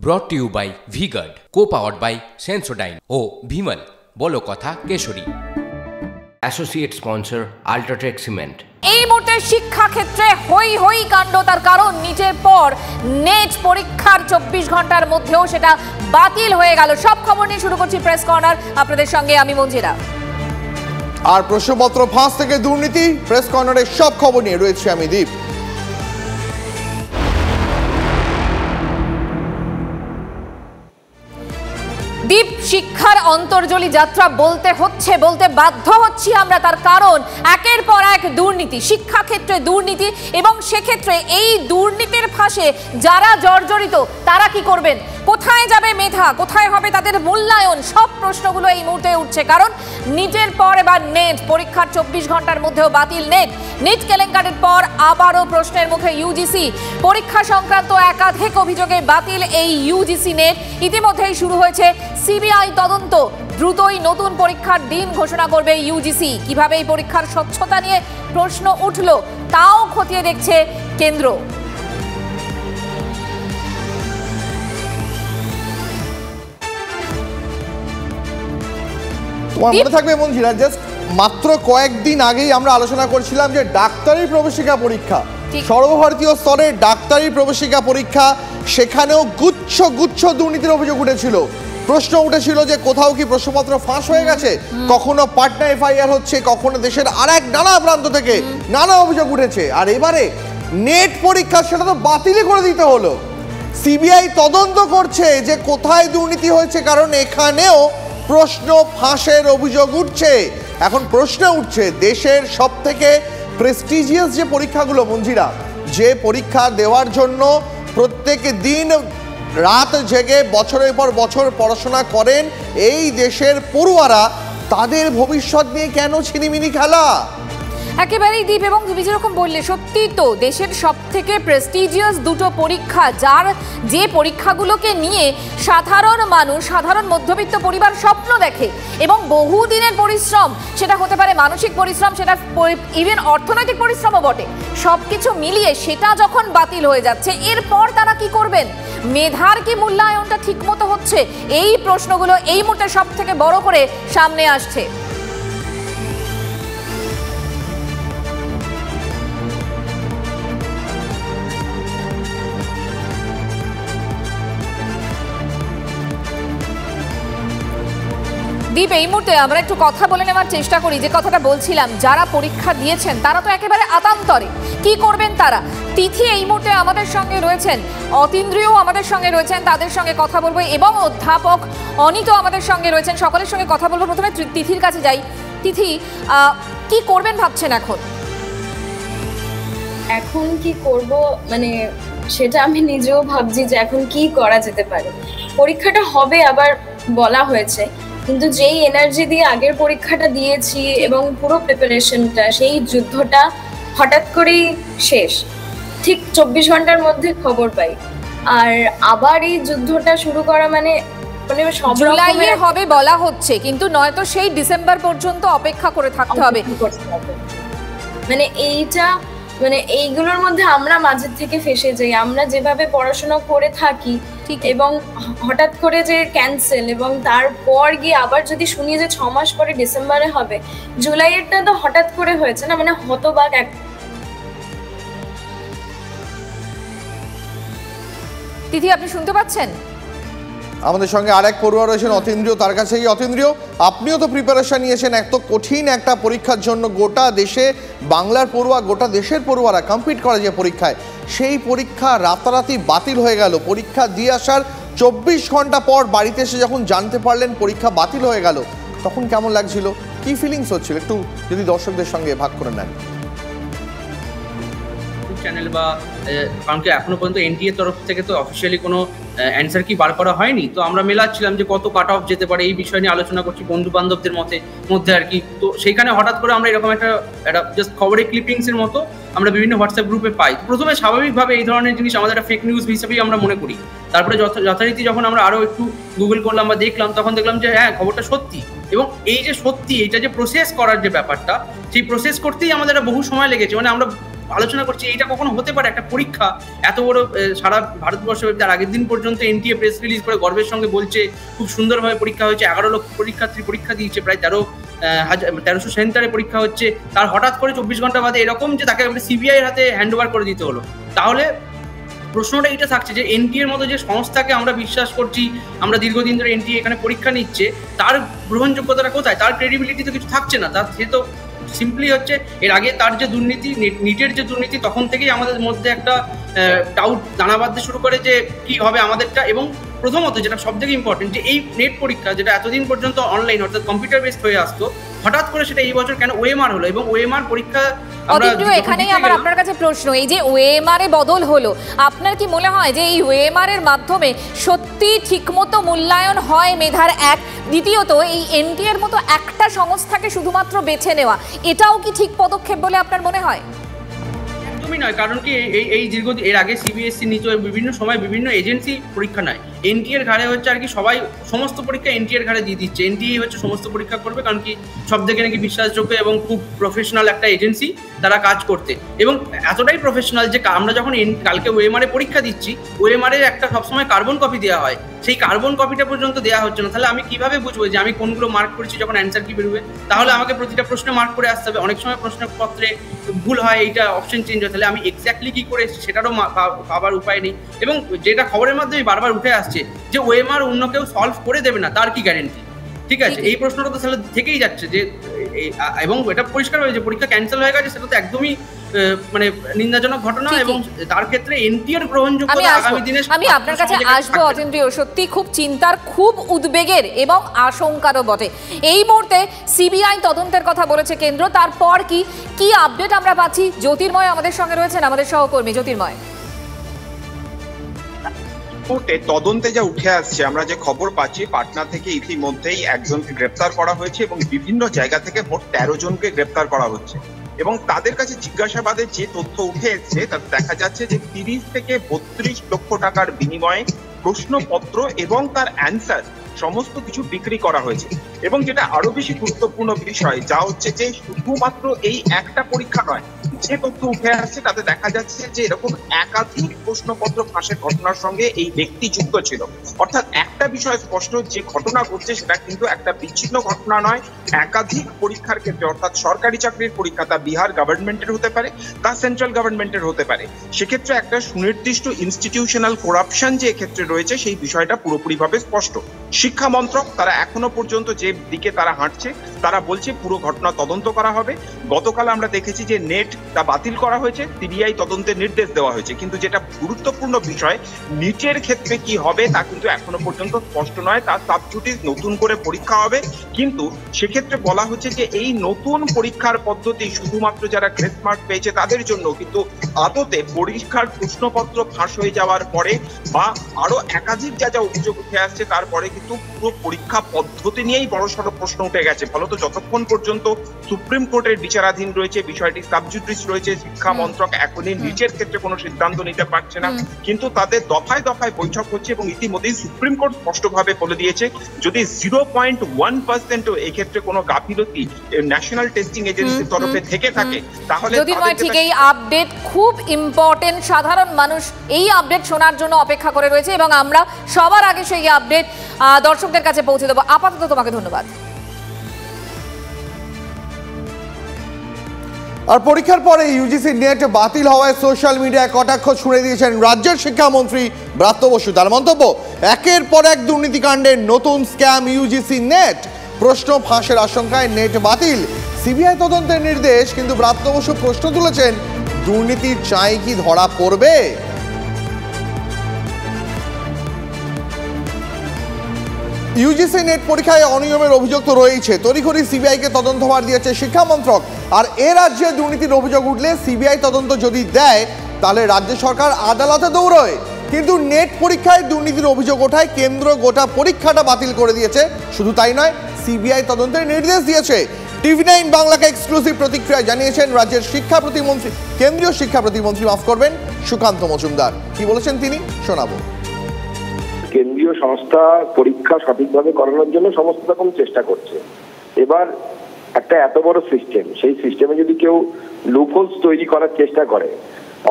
ব্রট to you by Vguard, co powered by Sensodyne ও ভিমল বলো কথা Kesari. Associate sponsor UltraTech cement. এই মুহূর্তে শিক্ষা ক্ষেত্রে হই হই কাণ্ড, তার কারণ নিটের পর নেট পরীক্ষার 24 ঘন্টার মধ্যেও সেটা বাতিল হয়ে গেল। সব খবর নিয়ে শুরু করছি প্রেস কর্নার, আপনাদের সঙ্গে আমি মঞ্জিরা। আর প্রশ্নপত্র ফাঁস থেকে দুর্নীতি, প্রেস কর্নারের সব খবর নিয়ে রয়েছে আমি দীপ। দীপ, শিক্ষার অন্তর্জলি যাত্রা বলতে বাধ্য হচ্ছি আমরা, তার কারণ একের পর এক দুর্নীতি, শিক্ষাক্ষেত্রে দুর্নীতি, এবং সেক্ষেত্রে এই দুর্নীতির ফাঁসে যারা জর্জরিত তারা কি করবেন, কোথায় যাবে মেধা, কোথায় হবে তাদের মূল্যায়ন, সব প্রশ্নগুলো এই মুহূর্তে উঠছে। কারণ নিটের পর এবার নেট পরীক্ষার 24 ঘন্টার মধ্যেও বাতিল নিট কেলেঙ্কারির পর আবারও প্রশ্নের মুখে ইউজিসি। পরীক্ষা সংক্রান্ত একাধিক অভিযোগে বাতিল এই ইউজিসি নেট। ইতিমধ্যেই শুরু হয়েছে সিবিআই তদন্ত, দ্রুতই নতুন পরীক্ষার দিন ঘোষণা করবে ইউজিসি। কিভাবে এই পরীক্ষার স্বচ্ছতা নিয়ে প্রশ্ন উঠল তাও খতিয়ে দেখছে কেন্দ্র। তোমার মনে থাকবে মঞ্জিরা, জাস্ট মাত্র কয়েকদিন আগেই আমরা আলোচনা করছিলাম যে ডাক্তারি প্রবেশিকা পরীক্ষা, সর্বভারতীয় স্তরে ডাক্তারি প্রবেশিকা পরীক্ষা, সেখানেও গুচ্ছ গুচ্ছ দুর্নীতির অভিযোগ উঠেছিল। প্রশ্ন উঠেছিল যে কোথাও কি প্রশ্নপত্র ফাঁস হয়ে গেছে, কখনো পাটনা এফআইআর হচ্ছে, কখনো দেশের আর এক নানা প্রান্ত থেকে নানা অভিযোগ উঠেছে। আর এবারে নেট পরীক্ষা সেটা তো বাতিলই করে দিতে হলো। সিবিআই তদন্ত করছে যে কোথায় দুর্নীতি হয়েছে, কারণ এখানেও প্রশ্ন ফাঁসের অভিযোগ উঠছে। এখন প্রশ্ন উঠছে দেশের সব থেকে প্রেস্টিজিয়াস যে পরীক্ষাগুলো মঞ্জিরা, যে পরীক্ষা দেওয়ার জন্য প্রত্যেক দিন রাত জেগে বছরের পর বছর পড়াশোনা করেন এই দেশের পড়ুয়ারা, তাদের ভবিষ্যৎ নিয়ে কেন ছিনিমিনি খেলা? একেবারেই দীপ, এবং তুমি যেরকম বললে সত্যি তো, দেশের সব থেকে প্রেস্টিজিয়াস দুটো পরীক্ষা, যে পরীক্ষাগুলোকে নিয়ে সাধারণ মানুষ, সাধারণ মধ্যবিত্ত পরিবার স্বপ্ন দেখে, এবং বহুদিনের পরিশ্রম, সেটা হতে পারে মানসিক পরিশ্রম, সেটা ইভেন অর্থনৈতিক পরিশ্রমও বটে, সব কিছু মিলিয়ে সেটা যখন বাতিল হয়ে যাচ্ছে, এরপর তারা কি করবেন? মেধার কি মূল্যায়নটা ঠিক মতো হচ্ছে? এই প্রশ্নগুলো এই মুহূর্তে সব থেকে বড় করে সামনে আসছে। দীপ, এই মুহূর্তে আমরা একটু কথা বলে নেওয়ার চেষ্টা করি, যে কথাটা বলছিলাম, যারা পরীক্ষা দিয়েছেন তারা তো একেবারে আতান্তরে, কি করবেন তারা? তিথি এই মুহূর্তে আমাদের সঙ্গে রয়েছেন, অতীন্দ্রিয় আমাদের সঙ্গে রয়েছেন, তাদের সঙ্গে কথা বলবো, এবং অধ্যাপক অনিত আমাদের সঙ্গে রয়েছেন, সকলের সঙ্গে কথা বলবো। প্রথমে তিথির কাছে যাই। তিথি, কি করবেন ভাবছেন এখন? এখন কি করব, মানে সেটা আমি নিজেও ভাবছি যে এখন কি করা যেতে পারে। পরীক্ষাটা হবে আবার বলা হয়েছে, কিন্তু যেই এনার্জি দিয়ে আগের পরীক্ষাটা দিয়েছি এবং পুরো প্রিপারেশনটা, সেই যুদ্ধটা হঠাৎ করেই শেষ, ঠিক 24 ঘন্টার মধ্যে খবর পাই। আর আবার এই যুদ্ধটা শুরু করা মানে সব জুলাইয়ে হবে বলা হচ্ছে, কিন্তু নয়তো সেই ডিসেম্বর পর্যন্ত অপেক্ষা করে থাকতে হবে। মানে এইগুলোর মধ্যে আমরা মাঝে থেকে ফেসে যাই। আমরা যেভাবে পড়াশোনা করে থাকি এবং হঠাৎ করে যে ক্যান্সেল, এবং তারপর গিয়ে আবার যদি শুনি যে 6 মাস পরে ডিসেম্বরে হবে, জুলাইয়েরটা তো হঠাৎ করে হয়েছে না, মানে হতবাক। তিথি, আপনি শুনতে পাচ্ছেন? আমাদের সঙ্গে আরেক পড়ুয়া রয়েছেন অতীন্দ্রিয়, তার কাছে গিয়ে, অতীন্দ্রিয়, আপনিও তো প্রিপারেশন নিয়েছেন এত কঠিন একটা পরীক্ষার জন্য, গোটা দেশে বাংলার পড়ুয়া, গোটা দেশের পড়ুয়ারা কম্পিট করে যে পরীক্ষায়, সেই পরীক্ষা রাতারাতি বাতিল হয়ে গেল। পরীক্ষা দিয়ে আসার 24 ঘন্টা পর বাড়িতে এসে যখন জানতে পারলেন পরীক্ষা বাতিল হয়ে গেল, তখন কেমন লাগছিল, কি ফিলিংস হচ্ছিল, একটু যদি দর্শকদের সঙ্গে ভাগ করে নেন। চ্যানেল বা কারণ কি এখনো পর্যন্ত এনটিএ তরফ থেকে তো অফিসিয়ালি কোনো অ্যান্সার কি বার করা হয়নি, তো আমরা মেলাচ্ছিলাম যে কত কাট অফ যেতে পারে, এই বিষয় নিয়ে আলোচনা করছি বন্ধু বান্ধবদের মধ্যে আর কি। তো সেইখানে হঠাৎ করে আমরা এরকম একটা জাস্ট খবরের ক্লিপিংসের মতো আমরা বিভিন্ন হোয়াটসঅ্যাপ গ্রুপে পাই। প্রথমে স্বাভাবিকভাবে এই ধরনের জিনিস আমাদের একটা ফেক নিউজ হিসেবেই আমরা মনে করি। তারপরে যথারীতি যখন আমরা আরও একটু গুগল করলাম বা দেখলাম, তখন দেখলাম যে হ্যাঁ, খবরটা সত্যি। এবং এই যে সত্যি, এইটা যে প্রসেস করার যে ব্যাপারটা, সেই প্রসেস করতেই আমাদের বহু সময় লেগেছে। মানে আমরা আলোচনা করছি এইটা কখনো হতে পারে? একটা পরীক্ষা এত বড় সারা ভারতবর্ষে, তার আগের দিন পর্যন্ত এনটিএ প্রেস রিলিজ করে গর্বের সঙ্গে বলছে খুব সুন্দরভাবে পরীক্ষা হয়েছে, 11 লক্ষ পরীক্ষার্থী পরীক্ষা দিয়েছে, প্রায় 1300 সেন্টারে পরীক্ষা হচ্ছে, তার হঠাৎ করে 24 ঘন্টা বাদে এরকম যে তাকে সিবিআই এর হাতে হ্যান্ড ওভার করে দিতে হলো। তাহলে প্রশ্নটা এটা থাকছে যে এনটিএর মতো যে সংস্থাকে আমরা বিশ্বাস করছি, আমরা দীর্ঘদিন ধরে এনটিএ এখানে পরীক্ষা নিচ্ছে, তার গ্রহণযোগ্যতাটা কোথায়? তার ক্রেডিবিলিটি তো কিছু থাকছে না। তার সে তো সিম্পলি হচ্ছে এর আগে তার যে দুর্নীতি, নিটের যে দুর্নীতি, তখন থেকেই আমাদের মধ্যে একটা ডাউট দানা বাঁধতে শুরু করে যে কি হবে আমাদেরটা। এবং প্রথমত যেটা সব থেকে ইম্পর্টেন্ট, যে এই নেট পরীক্ষা যেটা এতদিন পর্যন্ত অনলাইন অর্থাৎ কম্পিউটার বেসড হয়ে আসতো, হঠাৎ করে সেটা এই বছর কেন ওএমআর হলো? এবং ওএমআর পরীক্ষা এখানেই আমার আপনার কাছে প্রশ্ন, এই যে ওএমআর এ বদল হলো, আপনার কি মনে হয় যে এই ওএমআর এর মাধ্যমে সত্যি ঠিকমতো মূল্যায়ন হয় মেধার? এক, দ্বিতীয়ত এই এনটিএ এর মতো একটা সংস্থাকে শুধুমাত্র বেছে নেওয়া, এটাও কি ঠিক পদক্ষেপ বলে আপনার মনে হয়? একদমই নয়। কারণ কি এই দীর্ঘদিন এর আগে সিবিএসসি নিত, বিভিন্ন সময় বিভিন্ন এজেন্সি পরীক্ষা নেয়, এনটিএ এর ঘাড়ে হচ্ছে আর কি সবাই সমস্ত পরীক্ষা এনটিএ এর ঘাড়ে দিয়ে দিচ্ছে। এনটিএ হচ্ছে সমস্ত পরীক্ষা করবে, কারণ কি সব থেকে নাকি বিশ্বাসযোগ্য এবং খুব প্রফেশনাল একটা এজেন্সি তারা কাজ করতে, এবং এতটাই প্রফেশনাল যে আমরা যখন কালকে ওএমআর এ পরীক্ষা দিচ্ছি, ওএমআর এর একটা সবসময় কার্বন কপি দেওয়া হয়, সেই কার্বন কপিটা পর্যন্ত দেওয়া হচ্ছে না। তাহলে আমি কিভাবে বুঝবো যে আমি কোনগুলো মার্ক করেছি যখন অ্যান্সার কি বেরোবে? তাহলে আমাকে প্রতিটা প্রশ্নে মার্ক করে আসতে হবে। অনেক সময় প্রশ্নপত্রে ভুল হয়, এইটা অপশন চেঞ্জ হয়, তাহলে আমি এক্স্যাক্টলি কি করে এসেছি সেটারও পাবার উপায় নেই। এবং যেটা খবরের মাধ্যমে বারবার উঠে আসছে যে ওএমআর অন্য কেউ সলভ করে দেবে না, তার কি গ্যারেন্টি? ঠিক আছে, এই প্রশ্নটা তো তাহলে থেকেই যাচ্ছে যে, এবং এটা পরিষ্কার হয়েছে পরীক্ষা ক্যান্সেল হয়ে গেছে, সেটা তো একদমই মানে নিন্দাজনক ঘটনা। এবং তার ক্ষেত্রে এনটিএর গ্রহণযোগ্যতা আগামী দিনে আমি আপনার কাছে আসবো অতীন্দ্রিয়, সত্যি খুব চিন্তার, খুব উদ্বেগের এবং আশঙ্কারও বটে। এই মুহূর্তে সিবিআই তদন্তের কথা বলেছে কেন্দ্র, তারপর কি আপডেট আমরা পাচ্ছি? জ্যোতির্ময় আমাদের সঙ্গে রয়েছেন, আমাদের সহকর্মী। জ্যোতির্ময়, তদন্তে যা উঠে আসছে, আমরা যে খবর পাচ্ছি, পাটনা থেকে ইতিমধ্যেই একজনকে গ্রেপ্তার করা হয়েছে এবং বিভিন্ন জায়গা থেকে মোট 13 জনকে গ্রেপ্তার করা হচ্ছে। এবং তাদের কাছে জিজ্ঞাসাবাদে যে তথ্য উঠে এসছে তাতে দেখা যাচ্ছে যে 30 থেকে 32 লক্ষ টাকার বিনিময়ে প্রশ্নপত্র এবং তার অ্যান্সার সমস্ত কিছু বিক্রি করা হয়েছে। এবং যেটা আরো বেশি গুরুত্বপূর্ণ বিষয় যা হচ্ছে যে শুধুমাত্র এই একটা পরীক্ষা নয়, যে তথ্য উঠে আসছে তাতে দেখা যাচ্ছে যে এরকম একাধিক প্রশ্নপত্র ফাঁসের ঘটনার সঙ্গে এই ব্যক্তি যুক্ত ছিল। অর্থাৎ একটা বিষয় স্পষ্ট, যে ঘটনা ঘটছে সেটা কিন্তু একটা বিচ্ছিন্ন ঘটনা নয়, একাধিক পরীক্ষার ক্ষেত্রে, অর্থাৎ সরকারি চাকরির পরীক্ষা, তা বিহার গভর্নমেন্টের হতে পারে, তা সেন্ট্রাল গভর্নমেন্টের হতে পারে, সেক্ষেত্রে একটা সুনির্দিষ্ট ইনস্টিটিউশনাল করাপশন যে এক্ষেত্রে রয়েছে সেই বিষয়টা পুরোপুরিভাবে স্পষ্ট। শিক্ষা মন্ত্রক তারা এখনো পর্যন্ত যে দিকে তারা হাঁটছে, তারা বলছে পুরো ঘটনা তদন্ত করা হবে। গতকাল আমরা দেখেছি যে নেট তা বাতিল করা হয়েছে, সিবিআই তদন্তের নির্দেশ দেওয়া হয়েছে, কিন্তু যেটা গুরুত্বপূর্ণ বিষয়, নিটের ক্ষেত্রে কি হবে তা কিন্তু এখনো পর্যন্ত স্পষ্ট নয়। তার সাবজুডিস নতুন করে পরীক্ষা হবে, কিন্তু সেক্ষেত্রে বলা হচ্ছে যে এই নতুন পরীক্ষার পদ্ধতি শুধুমাত্র যারা গ্রেস মার্ক পেয়েছে তাদের জন্য, কিন্তু আদতে পরীক্ষার প্রশ্নপত্র ফাঁস হয়ে যাওয়ার পরে বা আরো একাধিক যা যা অভিযোগ উঠে আসছে তারপরে কিন্তু পুরো পরীক্ষা পদ্ধতি নিয়েই বড়সড় প্রশ্ন উঠে গেছে। ফলত যতক্ষণ পর্যন্ত সুপ্রিম কোর্টের বিচারাধীন রয়েছে বিষয়টি, সাবজুডিস রয়েছে, শিক্ষা মন্ত্রক এখনই নিচের ক্ষেত্রে কোনো সিদ্ধান্ত নিতে পারছে না, কিন্তু তাদের দফায় দফায় বৈঠক হচ্ছে এবং ইতিমধ্যেই সুপ্রিম কোর্ট স্পষ্টভাবে বলে দিয়েছে যদি 0.1% এই ক্ষেত্রে কোনো গাফিলতি ন্যাশনাল টেস্টিং এজেন্সির তরফে থেকে থাকে তাহলে ঠিক এই আপডেট খুব ইম্পর্টেন্ট। সাধারণ মানুষ এই আপডেট শোনার জন্য অপেক্ষা করে রয়েছে এবং আমরা সবার আগে সেই আপডেট দর্শকদের কাছে পৌঁছে দেবো। আপাতত তোমাকে ধন্যবাদ। আর পরীক্ষার পরে ইউজিসি নেট বাতিল হওয়ায় সোশ্যাল মিডিয়ায় কটাক্ষ ছুড়ে দিয়েছেন রাজ্যের শিক্ষামন্ত্রী ব্রাত্য বসু। তার মন্তব্য, একের পর এক দুর্নীতিকাণ্ডের নতুন স্ক্যাম ইউজিসি নেট, প্রশ্ন ফাঁসের আশঙ্কায় নেট বাতিল, সিবিআই তদন্তের নির্দেশ। কিন্তু ব্রাত্য বসু প্রশ্ন তুলেছেন, দুর্নীতির চাই কি ধরা পড়বে? ইউজিসি নেট পরীক্ষায় অনিয়মের অভিযোগ তো রয়েছে, তড়িঘড়ি সিবিআইকে তদন্তভার দিয়েছে শিক্ষা মন্ত্রক। আর এ রাজ্যে দুর্নীতির অভিযোগ উঠলে সিবিআই তদন্ত যদি দেয় তাহলে রাজ্য সরকার আদালতে দৌড়য়। কিন্তু নেট পরীক্ষায় দুর্নীতির অভিযোগ ওঠায় কেন্দ্র গোটা পরীক্ষাটা বাতিল করে দিয়েছে। শুধু তাই নয়, সিবিআই তদন্তের নির্দেশ দিয়েছে। টিভি9 বাংলাকে এক্সক্লুসিভ প্রতিক্রিয়া জানিয়েছেন রাজ্যের শিক্ষা প্রতিমন্ত্রী, কেন্দ্রীয় শিক্ষা প্রতিমন্ত্রী সুকান্ত মজুমদার। কি বলেছেন তিনি শোনাবো। কেন্দ্রীয় সংস্থা পরীক্ষা সঠিকভাবে করানোর জন্য সমস্ত রকম চেষ্টা করছে। এবার একটা এত বড় সিস্টেম, সেই সিস্টেমে যদি কেউ লুপহোলস তৈরি করার চেষ্টা করে,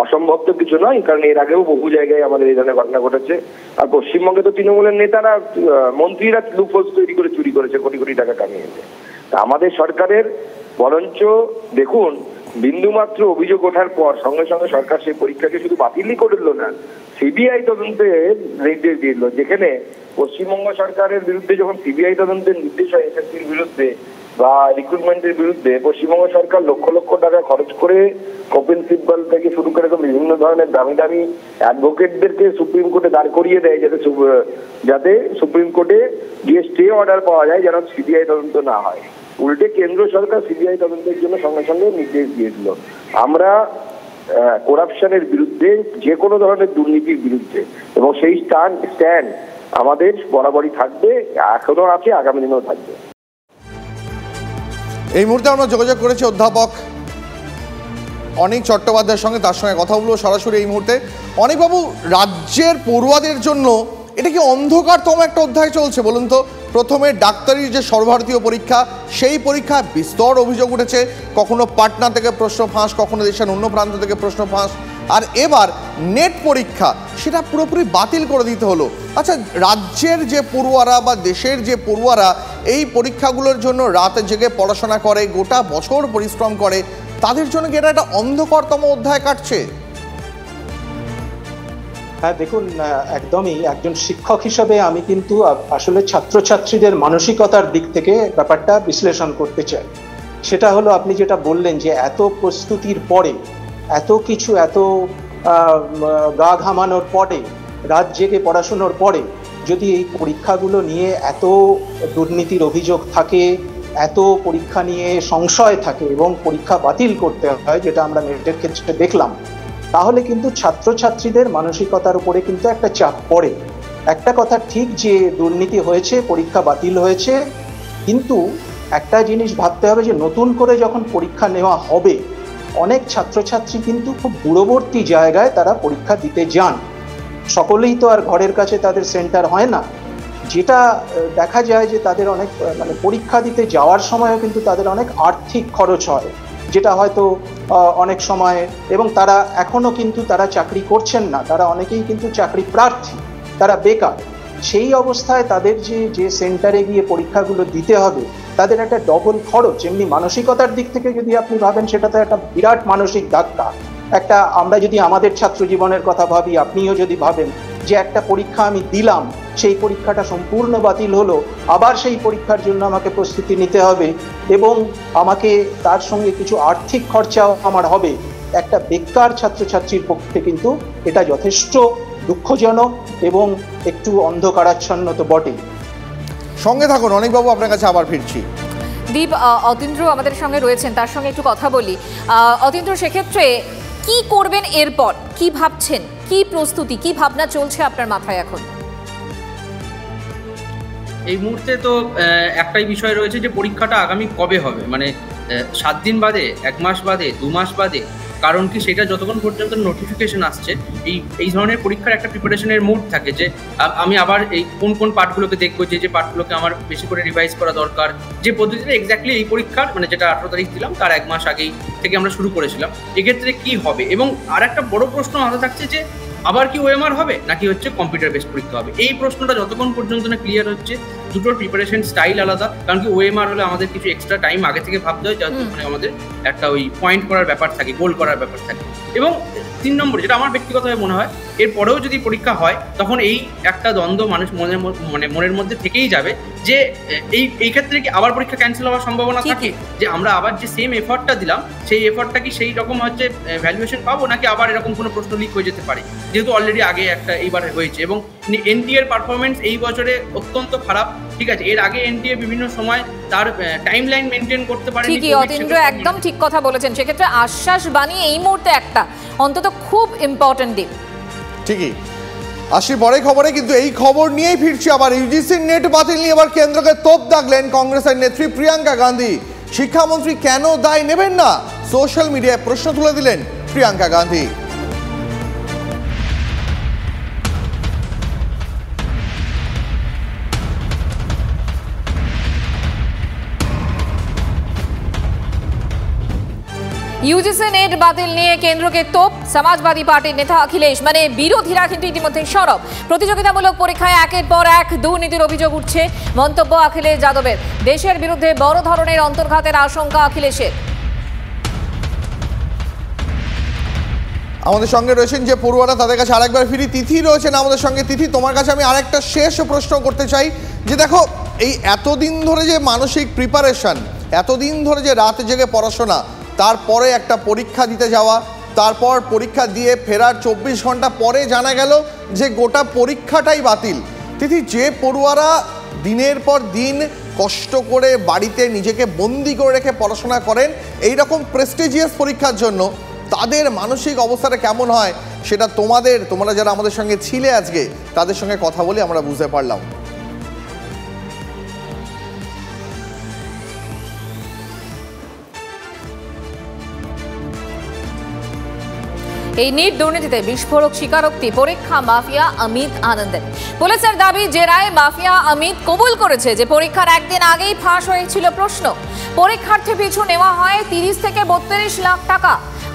অসম্ভব তো কিছু নয়, কারণ এর আগেও বহু জায়গায় আমাদের এই ধরনের ঘটনা ঘটেছে। আর পশ্চিমবঙ্গে তো তৃণমূলের নেতারা, মন্ত্রীরা লুপহোলস তৈরি করে চুরি করেছে, কোটি কোটি টাকা কামিয়েছে। আমাদের সরকারের বরঞ্চ দেখুন, বিন্দুমাত্র অভিযোগ ওঠার পর সঙ্গে সঙ্গে সরকার সেই পরীক্ষাকে শুধু বাতিলই করে দিল না, সিবিআই তদন্তে নির্দেশ দিয়ে দিল। যেখানে পশ্চিমবঙ্গ সরকারের বিরুদ্ধে যখন সিবিআই তদন্তের নির্দেশ হয় এসএসসির বিরুদ্ধে বা রিক্রুটমেন্টের বিরুদ্ধে, পশ্চিমবঙ্গ সরকার লক্ষ লক্ষ টাকা খরচ করে কপিল সিব্বল থেকে শুরু করে বিভিন্ন ধরনের দামি দামি অ্যাডভোকেটদেরকে সুপ্রিম কোর্টে দাঁড় করিয়ে দেয়, যাতে সুপ্রিম কোর্টে গিয়ে স্টে অর্ডার পাওয়া যায়, যেন সিবিআই তদন্ত না হয়। উল্টে কেন্দ্র সরকার সিবিআই তদন্তের জন্য সঙ্গে সঙ্গে নির্দেশ দিয়ে দিল। আমরা করাপশনের বিরুদ্ধে, যে কোনো ধরনের দুর্নীতির বিরুদ্ধে, এবং সেই স্ট্যান্ড আমাদের বরাবরই থাকবে, এখনো আছে, আগামী দিনেও থাকবে। এই মুহূর্তে আমরা যোগাযোগ করেছি অধ্যাপক অনিক চট্টোপাধ্যায়ের সঙ্গে, তার সঙ্গে কথা বলবো সরাসরি এই মুহূর্তে। অনিকবাবু, রাজ্যের পড়ুয়াদের জন্য এটা কি অন্ধকারতম একটা অধ্যায় চলছে বলুন তো? প্রথমে ডাক্তারির যে সর্বভারতীয় পরীক্ষা, সেই পরীক্ষায় বিস্তর অভিযোগ উঠেছে, কখনো পাটনা থেকে প্রশ্ন ফাঁস, কখনো দেশের অন্য প্রান্ত থেকে প্রশ্ন ফাঁস, আর এবার নেট পরীক্ষা সেটা পুরোপুরি বাতিল করে দিতে হলো। আচ্ছা, রাজ্যের যে পড়ুয়ারা বা দেশের যে পড়ুয়ারা এই পরীক্ষাগুলোর জন্য রাতে জেগে পড়াশোনা করে, গোটা বছর পরিশ্রম করে, তাদের জন্য কি এটা একটা অন্ধকারতম অধ্যায় কাটছে? হ্যাঁ, দেখুন, একদমই একজন শিক্ষক হিসাবে আমি কিন্তু আসলে ছাত্রছাত্রীদের মানসিকতার দিক থেকে ব্যাপারটা বিশ্লেষণ করতে চাই। সেটা হলো, আপনি যেটা বললেন যে এত প্রস্তুতির পরে, এত কিছু, এত গা ঘামানোর পরে, রাত জেগে পড়াশোনার পরে যদি এই পরীক্ষাগুলো নিয়ে এত দুর্নীতির অভিযোগ থাকে, এত পরীক্ষা নিয়ে সংশয় থাকে এবং পরীক্ষা বাতিল করতে হয়, যেটা আমরা নেটের ক্ষেত্রে দেখলাম, তাহলে কিন্তু ছাত্রছাত্রীদের মানসিকতার উপরে কিন্তু একটা চাপ পড়ে। একটা কথা ঠিক যে দুর্নীতি হয়েছে, পরীক্ষা বাতিল হয়েছে, কিন্তু একটা জিনিস ভাবতে হবে যে নতুন করে যখন পরীক্ষা নেওয়া হবে, অনেক ছাত্রছাত্রী কিন্তু খুব দূরবর্তী জায়গায় তারা পরীক্ষা দিতে যান। সকলেই তো আর ঘরের কাছে তাদের সেন্টার হয় না। যেটা দেখা যায় যে তাদের অনেক পরীক্ষা দিতে যাওয়ার সময়ও কিন্তু তাদের অনেক আর্থিক খরচ হয়, যেটা হয়তো অনেক সময়, এবং তারা এখনও কিন্তু তারা চাকরি করছেন না, তারা অনেকেই কিন্তু চাকরি প্রার্থী, তারা বেকার। সেই অবস্থায় তাদের যে সেন্টারে গিয়ে পরীক্ষাগুলো দিতে হবে, তাদের একটা ডবল খরচ। এমনি মানসিকতার দিক থেকে যদি আপনি ভাবেন, সেটা তো একটা বিরাট মানসিক ধাক্কা। একটা, আমরা যদি আমাদের ছাত্র জীবনের কথা ভাবি, আপনিও যদি ভাবেন যে একটা পরীক্ষা আমি দিলাম, সেই পরীক্ষাটা সম্পূর্ণ বাতিল হলো, আবার সেই পরীক্ষার জন্য আমাকে প্রস্তুতি নিতে হবে এবং আমাকে তার সঙ্গে কিছু আর্থিক খরচাও আমার হবে। একটা বেকার ছাত্রছাত্রীর পক্ষে কিন্তু এটা যথেষ্ট দুঃখজনক এবং একটু অন্ধকারাচ্ছন্ন তো বটেই। সঙ্গে থাকুন অনিকবাবু, আপনার কাছে আবার ফিরছি। দীপ, অতীন্দ্র আমাদের সঙ্গে রয়েছেন, তার সঙ্গে একটু কথা বলি। অতীন্দ্র, সেক্ষেত্রে কি করবেন এরপর? কি ভাবছেন, কি প্রস্তুতি, কি ভাবনা চলছে আপনার মাথায় এখন? এই মুহূর্তে তো একটাই বিষয় রয়েছে যে পরীক্ষাটা আগামী কবে হবে, মানে 7 দিন বাদে, 1 মাস বাদে, 2 মাস বাদে। কারণ কি, সেটা যতক্ষণ পর্যন্ত নোটিফিকেশন আসছে, এই ধরনের পরীক্ষার একটা প্রিপারেশনের মুড থাকে যে আমি আবার এই কোন পার্টগুলোকে দেখবো, যে পার্টগুলোকে আমার বেশি করে রিভাইজ করা দরকার, যে পদ্ধতিতে এক্স্যাক্টলি এই পরীক্ষার, মানে যেটা 18 তারিখ দিলাম তার 1 মাস আগেই থেকে আমরা শুরু করেছিলাম, এক্ষেত্রে কি হবে। এবং আর একটা বড় প্রশ্ন মাথায় থাকছে যে আবার কি ওএমআর হবে নাকি হচ্ছে কম্পিউটার বেসড পরীক্ষা হবে। এই প্রশ্নটা যতক্ষণ পর্যন্ত না ক্লিয়ার হচ্ছে, দুটোর প্রিপারেশন স্টাইল আলাদা। কারণ কি, ওএমআর হলে আমাদের কিছু এক্সট্রা টাইম আগে থেকে ভাবতে হয়, যাতে মানে আমাদের একটা ওই পয়েন্ট করার ব্যাপার থাকে, গোল করার ব্যাপার থাকে। এবং 3 নম্বর, যেটা আমার ব্যক্তিগতভাবে মনে হয়, এরপরেও যদি পরীক্ষা হয়, তখন এই একটা দ্বন্দ্ব মানুষ মনের মধ্যে থেকেই যাবে যে এই ক্ষেত্রে কি আবার পরীক্ষা ক্যান্সেল হওয়ার সম্ভাবনা থাকে, যে আমরা আবার যে সেম এফর্টটা দিলাম, সেই এফর্টটা কি সেই রকম হচ্ছে ভ্যালুয়েশন পাবো, নাকি আবার এরকম কোনো প্রশ্ন লিক হয়ে যেতে পারে, যেহেতু অলরেডি আগে একটা এইবার হয়েছে। এবং এনটিএ এর পারফরমেন্স এই বছরে অত্যন্ত খারাপ, ঠিক আছে। এর আগে এনটিএ বিভিন্ন সময় তার টাইম লাইন মেনটেন করতে পারেনি। ঠিকই অতীন্দ্র, একদম ঠিক কথা বলেছেন। সেক্ষেত্রে আশ্বাস বাণী এই মুহূর্তে একটা অন্তত খুব ইম্পর্টেন্ট দিক। ঠিকই, আসি পরে খবরে, কিন্তু এই খবর নিয়েই ফিরছি আবার। ইউজিসির নেট বাতিল নিয়ে এবার কেন্দ্রকে তোপ দাগলেন কংগ্রেসের নেত্রী প্রিয়াঙ্কা গান্ধী। শিক্ষামন্ত্রী কেন দায় নেবেন না, সোশ্যাল মিডিয়ায় প্রশ্ন তুলে দিলেন প্রিয়াঙ্কা গান্ধী। ইউজিসি নেট বাতিল নিয়ে কেন্দ্রকে তোপ সমাজবাদী পার্টির নেতা অখিলেশ, মানে বিরোধীরা কিন্তু ইতিমধ্যে সরব। প্রতিযোগিতামূলক পরীক্ষায় একের পর এক দুর্নীতির অভিযোগ উঠছে, মন্তব্য অখিলেশ যাদবের। দেশের বিরুদ্ধে বড় ধরনের অন্তর্ঘাতের আশঙ্কা অখিলেশের। আমাদের সঙ্গে রয়েছেন যে পড়ুয়ারা, তাদের কাছে আরেকবার ফিরি। তিথি রয়েছেন আমাদের সঙ্গে। তিথি, তোমার কাছে আমি আরেকটা শেষ প্রশ্ন করতে চাই যে দেখো, এই এতদিন ধরে যে মানসিক প্রিপারেশন, এতদিন ধরে যে রাত জেগে পড়াশোনা, তারপরে একটা পরীক্ষা দিতে যাওয়া, তারপর পরীক্ষা দিয়ে ফেরার 24 ঘন্টা পরে জানা গেল যে গোটা পরীক্ষাটাই বাতিল। তিথি, যে পড়ুয়ারা দিনের পর দিন কষ্ট করে বাড়িতে নিজেকে বন্দি করে রেখে পড়াশোনা করেন এইরকম প্রেস্টিজিয়াস পরীক্ষার জন্য, তাদের মানসিক অবস্থাটা কেমন হয় সেটা তোমরা যারা আমাদের সঙ্গে ছিলে আজকে, তাদের সঙ্গে কথা বলে আমরা বুঝতে পারলাম। এই নিট দুর্নীতিতে বিস্ফোরক স্বীকারোক্তি পরীক্ষা মাফিয়া অমিত আনন্দের। পুলিশের দাবি, যে রায় মাফিয়া অমিত কবুল করেছে যে পরীক্ষার একদিন আগেই ফাঁস হয়েছিল প্রশ্ন। পরীক্ষার্থী পিছু নেওয়া হয় 30 থেকে 32 লাখ টাকা।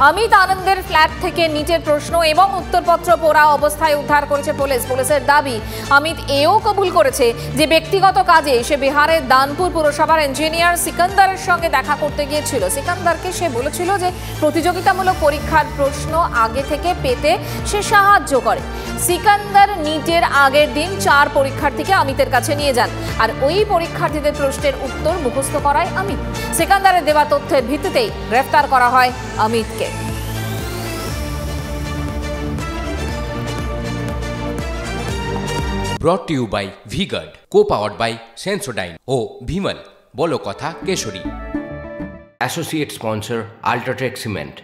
অমিত আনন্দের ফ্ল্যাট থেকে নিটের প্রশ্ন এবং উত্তরপত্র পোড়া অবস্থায় উদ্ধার করেছে পুলিশ। পুলিশের দাবি, অমিত এও কবুল করেছে যে ব্যক্তিগত কাজে সে বিহারের দানপুর পুরসভার ইঞ্জিনিয়ার সিকান্দারের সঙ্গে দেখা করতে গিয়েছিল। সিকান্দারকে সে বলেছিল যে প্রতিযোগিতামূলক পরীক্ষার প্রশ্ন আগে থেকে পেতে সে সাহায্য করে। সিকান্দার নিটের আগের দিন 4 পরীক্ষার্থীকে অমিতের কাছে নিয়ে যান, আর ওই পরীক্ষার্থীদের প্রশ্নের উত্তর মুখস্থ করায় অমিত। সিকান্দারের দেওয়া তথ্যের ভিত্তিতেই গ্রেফতার করা হয় অমিতকে। Brought to you by V-Guard, co-powered by Sensodyne O Bhimal, বলো কথা Keshari. Associate sponsor, Ultratech Cement.